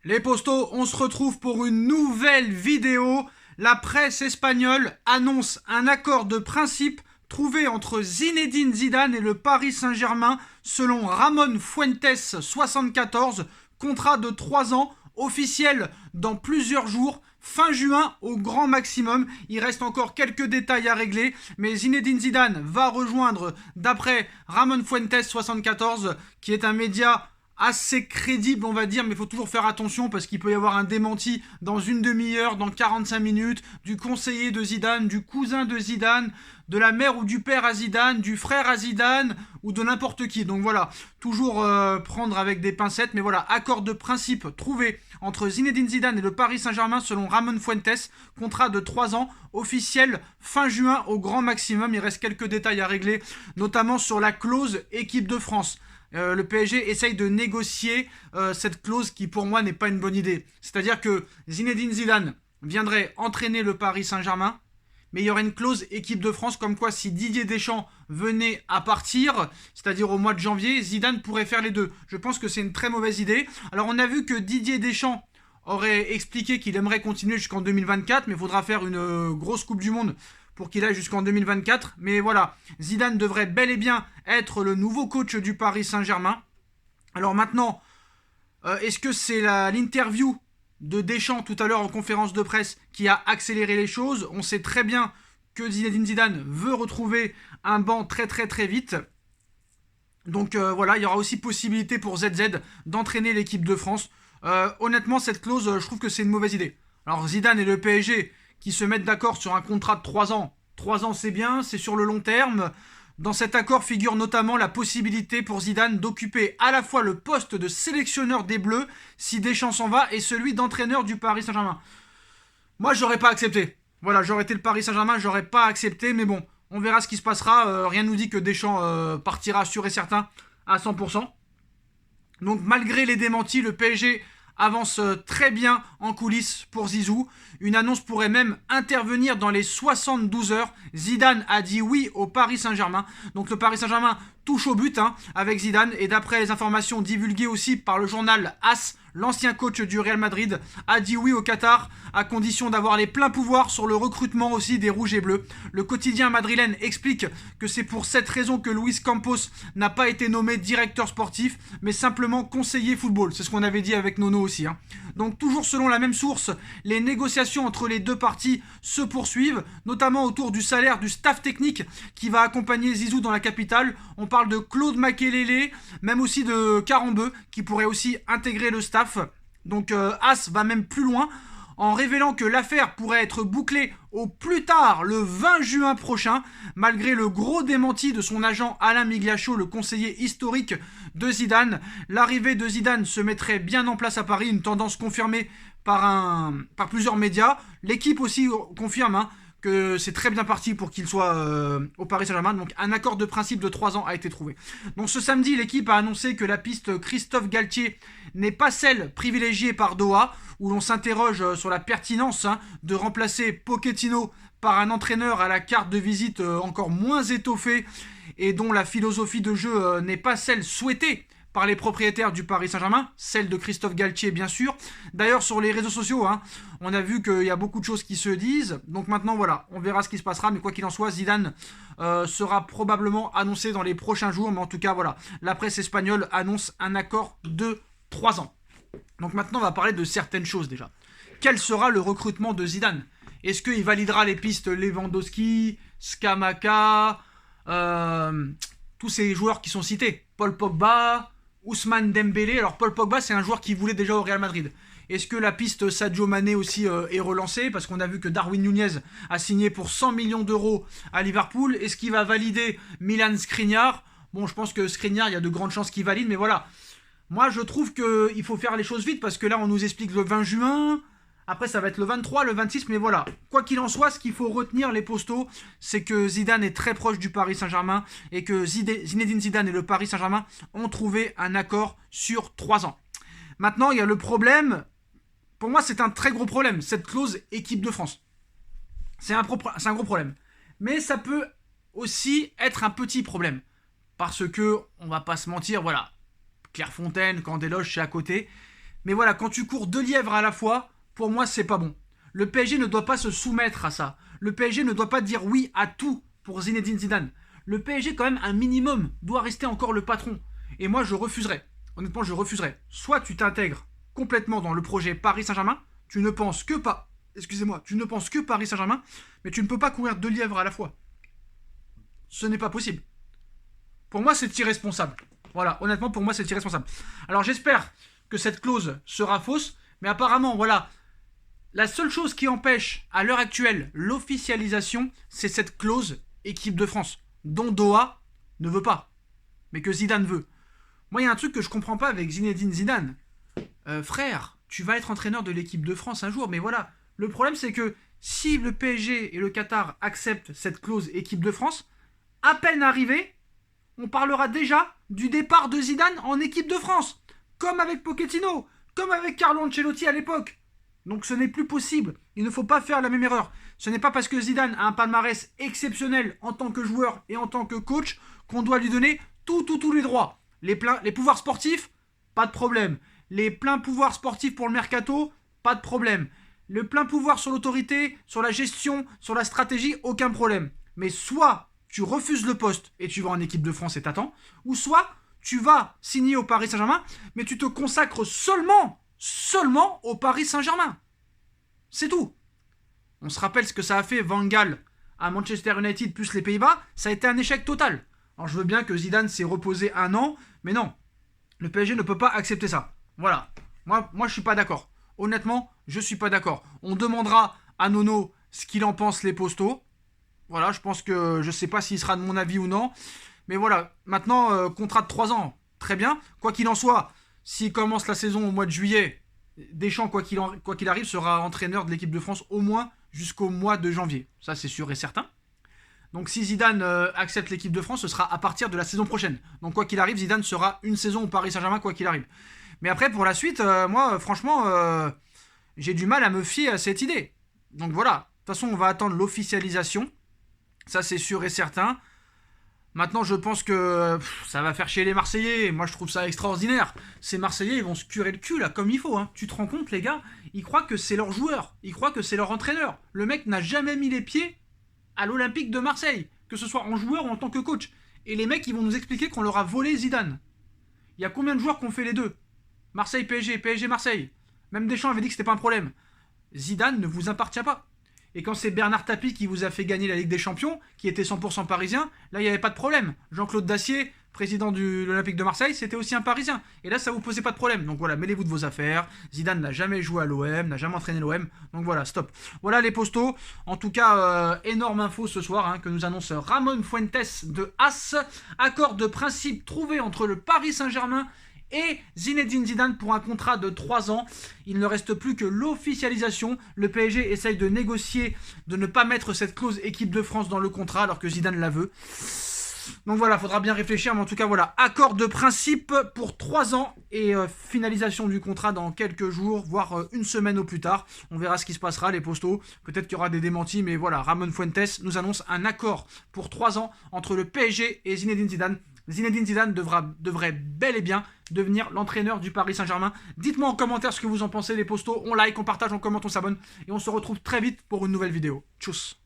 Les postos, on se retrouve pour une nouvelle vidéo. La presse espagnole annonce un accord de principe trouvé entre Zinedine Zidane et le Paris Saint-Germain selon Ramon Fuentes 74, contrat de 3 ans, officiel dans plusieurs jours, fin juin au grand maximum. Il reste encore quelques détails à régler, mais Zinedine Zidane va rejoindre, d'après Ramon Fuentes 74, qui est un média assez crédible, on va dire, mais il faut toujours faire attention parce qu'il peut y avoir un démenti dans une demi-heure, dans 45 minutes, du conseiller de Zidane, du cousin de Zidane, de la mère ou du père à Zidane, du frère à Zidane ou de n'importe qui. Donc voilà, toujours prendre avec des pincettes, mais voilà, accord de principe trouvé entre Zinedine Zidane et le Paris Saint-Germain selon Ramon Fuentes, contrat de 3 ans, officiel fin juin au grand maximum. Il reste quelques détails à régler, notamment sur la clause équipe de France. Le PSG essaye de négocier cette clause qui pour moi n'est pas une bonne idée. C'est-à-dire que Zinedine Zidane viendrait entraîner le Paris Saint-Germain, mais il y aurait une clause équipe de France comme quoi si Didier Deschamps venait à partir, c'est-à-dire au mois de janvier, Zidane pourrait faire les deux. Je pense que c'est une très mauvaise idée. Alors on a vu que Didier Deschamps aurait expliqué qu'il aimerait continuer jusqu'en 2024, mais il faudra faire une grosse Coupe du Monde pour qu'il aille jusqu'en 2024. Mais voilà, Zidane devrait bel et bien être le nouveau coach du Paris Saint-Germain. Alors maintenant, est-ce que c'est l'interview de Deschamps tout à l'heure en conférence de presse qui a accéléré les choses? On sait très bien que Zinedine Zidane veut retrouver un banc très très très vite. Donc voilà, il y aura aussi possibilité pour ZZ d'entraîner l'équipe de France. Honnêtement, cette clause, je trouve que c'est une mauvaise idée. Alors Zidane et le PSG qui se mettent d'accord sur un contrat de 3 ans. 3 ans, c'est bien, c'est sur le long terme. Dans cet accord figure notamment la possibilité pour Zidane d'occuper à la fois le poste de sélectionneur des Bleus si Deschamps s'en va et celui d'entraîneur du Paris Saint-Germain. Moi, j'aurais pas accepté. Voilà, j'aurais été le Paris Saint-Germain, j'aurais pas accepté, mais bon, on verra ce qui se passera. Rien ne nous dit que Deschamps partira sûr et certain à 100%. Donc malgré les démentis, le PSG avance très bien en coulisses pour Zizou. Une annonce pourrait même intervenir dans les 72 heures. Zidane a dit oui au Paris Saint-Germain. Donc le Paris Saint-Germain touche au but avec Zidane. Et d'après les informations divulguées aussi par le journal AS, l'ancien coach du Real Madrid a dit oui au Qatar à condition d'avoir les pleins pouvoirs sur le recrutement aussi des Rouges et Bleus. Le quotidien madrilène explique que c'est pour cette raison que Luis Campos n'a pas été nommé directeur sportif, mais simplement conseiller football. C'est ce qu'on avait dit avec Nono aussi. Donc toujours selon la même source, les négociations entre les deux parties se poursuivent, notamment autour du salaire du staff technique qui va accompagner Zizou dans la capitale. On parle de Claude Makelele, même aussi de Carambeu qui pourrait aussi intégrer le staff. Donc As va même plus loin en révélant que l'affaire pourrait être bouclée au plus tard le 20 juin prochain, malgré le gros démenti de son agent Alain Migliaccio, le conseiller historique de Zidane. L'arrivée de Zidane se mettrait bien en place à Paris, une tendance confirmée par plusieurs médias. L'équipe aussi confirme que c'est très bien parti pour qu'il soit au Paris Saint-Germain. Donc un accord de principe de 3 ans a été trouvé. Donc ce samedi, l'équipe a annoncé que la piste Christophe Galtier n'est pas celle privilégiée par Doha, où l'on s'interroge sur la pertinence de remplacer Pochettino par un entraîneur à la carte de visite encore moins étoffée et dont la philosophie de jeu n'est pas celle souhaitée par les propriétaires du Paris Saint-Germain, celle de Christophe Galtier bien sûr. D'ailleurs sur les réseaux sociaux, on a vu qu'il y a beaucoup de choses qui se disent. Donc maintenant voilà, on verra ce qui se passera. Mais quoi qu'il en soit, Zidane sera probablement annoncé dans les prochains jours. Mais en tout cas voilà, la presse espagnole annonce un accord de 3 ans. Donc maintenant on va parler de certaines choses déjà. Quel sera le recrutement de Zidane? Est-ce qu'il validera les pistes Lewandowski, Scamacca, tous ces joueurs qui sont cités, Paul Pogba, Ousmane Dembélé? Alors Paul Pogba c'est un joueur qui voulait déjà au Real Madrid. Est-ce que la piste Sadio Mané aussi est relancée? Parce qu'on a vu que Darwin Nunez a signé pour 100 millions d'euros à Liverpool. Est-ce qu'il va valider Milan Skriniar? Bon, je pense que Skriniar, il y a de grandes chances qu'il valide, mais voilà. Moi, je trouve qu'il faut faire les choses vite, parce que là, on nous explique le 20 juin... Après, ça va être le 23, le 26, mais voilà. Quoi qu'il en soit, ce qu'il faut retenir, les postos, c'est que Zidane est très proche du Paris Saint-Germain et que Zinedine Zidane et le Paris Saint-Germain ont trouvé un accord sur 3 ans. Maintenant, il y a le problème. Pour moi, c'est un très gros problème, cette clause équipe de France. C'est un gros problème. Mais ça peut aussi être un petit problème. Parce que, on va pas se mentir, voilà. Clairefontaine, Candeloche, c'est à côté. Mais voilà, quand tu cours 2 lièvres à la fois, pour moi, c'est pas bon. Le PSG ne doit pas se soumettre à ça. Le PSG ne doit pas dire oui à tout pour Zinedine Zidane. Le PSG, quand même, un minimum, doit rester encore le patron. Et moi, je refuserais. Honnêtement, je refuserais. Soit tu t'intègres complètement dans le projet Paris Saint-Germain, tu ne penses que pas. Excusez-moi, tu ne penses que Paris Saint-Germain, mais tu ne peux pas courir 2 lièvres à la fois. Ce n'est pas possible. Pour moi, c'est irresponsable. Voilà, honnêtement, pour moi, c'est irresponsable. Alors, j'espère que cette clause sera fausse, mais apparemment, voilà, la seule chose qui empêche à l'heure actuelle l'officialisation, c'est cette clause équipe de France, dont Doha ne veut pas, mais que Zidane veut. Moi, il y a un truc que je comprends pas avec Zinedine Zidane. Frère, tu vas être entraîneur de l'équipe de France un jour, mais voilà. Le problème, c'est que si le PSG et le Qatar acceptent cette clause équipe de France, à peine arrivé, on parlera déjà du départ de Zidane en équipe de France. Comme avec Pochettino, comme avec Carlo Ancelotti à l'époque. Donc ce n'est plus possible. Il ne faut pas faire la même erreur. Ce n'est pas parce que Zidane a un palmarès exceptionnel en tant que joueur et en tant que coach qu'on doit lui donner tous les droits. Les pouvoirs sportifs, pas de problème. Les pleins pouvoirs sportifs pour le mercato, pas de problème. Le plein pouvoir sur l'autorité, sur la gestion, sur la stratégie, aucun problème. Mais soit tu refuses le poste et tu vas en équipe de France et t'attends, ou soit tu vas signer au Paris Saint-Germain, mais tu te consacres seulement au Paris Saint-Germain. C'est tout. On se rappelle ce que ça a fait Van Gaal à Manchester United plus les Pays-Bas, ça a été un échec total. Alors je veux bien que Zidane s'est reposé 1 an, mais non, le PSG ne peut pas accepter ça. Voilà, moi je suis pas d'accord. Honnêtement, je suis pas d'accord. On demandera à Nono ce qu'il en pense les postos. Voilà, je pense que je sais pas s'il sera de mon avis ou non. Mais voilà, maintenant, contrat de 3 ans, très bien. Quoi qu'il en soit, s'il commence la saison au mois de juillet, Deschamps, quoi qu'il arrive, sera entraîneur de l'équipe de France au moins jusqu'au mois de janvier. Ça, c'est sûr et certain. Donc si Zidane accepte l'équipe de France, ce sera à partir de la saison prochaine. Donc quoi qu'il arrive, Zidane sera une saison au Paris Saint-Germain, quoi qu'il arrive. Mais après, pour la suite, moi, franchement, j'ai du mal à me fier à cette idée. Donc voilà, de toute façon, on va attendre l'officialisation. Ça, c'est sûr et certain. Maintenant, je pense que ça va faire chier les Marseillais. Moi, je trouve ça extraordinaire. Ces Marseillais, ils vont se curer le cul, là, comme il faut. Hein. Tu te rends compte, les gars? Ils croient que c'est leur joueur. Ils croient que c'est leur entraîneur. Le mec n'a jamais mis les pieds à l'Olympique de Marseille, que ce soit en joueur ou en tant que coach. Et les mecs, ils vont nous expliquer qu'on leur a volé Zidane. Il y a combien de joueurs qui ont fait les deux? Marseille-PSG, PSG-Marseille. Même Deschamps avait dit que c'était pas un problème. Zidane ne vous appartient pas. Et quand c'est Bernard Tapie qui vous a fait gagner la Ligue des Champions, qui était 100% parisien, là, il n'y avait pas de problème. Jean-Claude Dacier, président de l'Olympique de Marseille, c'était aussi un parisien. Et là, ça vous posait pas de problème. Donc voilà, mêlez-vous de vos affaires. Zidane n'a jamais joué à l'OM, n'a jamais entraîné l'OM. Donc voilà, stop. Voilà les postos. En tout cas, énorme info ce soir que nous annonce Ramon Fuentes de As. Accord de principe trouvé entre le Paris Saint-Germain et Zinedine Zidane pour un contrat de 3 ans. Il ne reste plus que l'officialisation. Le PSG essaye de négocier, de ne pas mettre cette clause équipe de France dans le contrat alors que Zidane la veut. Donc voilà, faudra bien réfléchir, mais en tout cas voilà, accord de principe pour 3 ans et finalisation du contrat dans quelques jours, voire une semaine au plus tard. On verra ce qui se passera, les postos. Peut-être qu'il y aura des démentis, mais voilà, Ramon Fuentes nous annonce un accord pour 3 ans entre le PSG et Zinedine Zidane. Zinedine Zidane devrait bel et bien devenir l'entraîneur du Paris Saint-Germain. Dites-moi en commentaire ce que vous en pensez, les postos. On like, on partage, on commente, on s'abonne. Et on se retrouve très vite pour une nouvelle vidéo. Tchuss.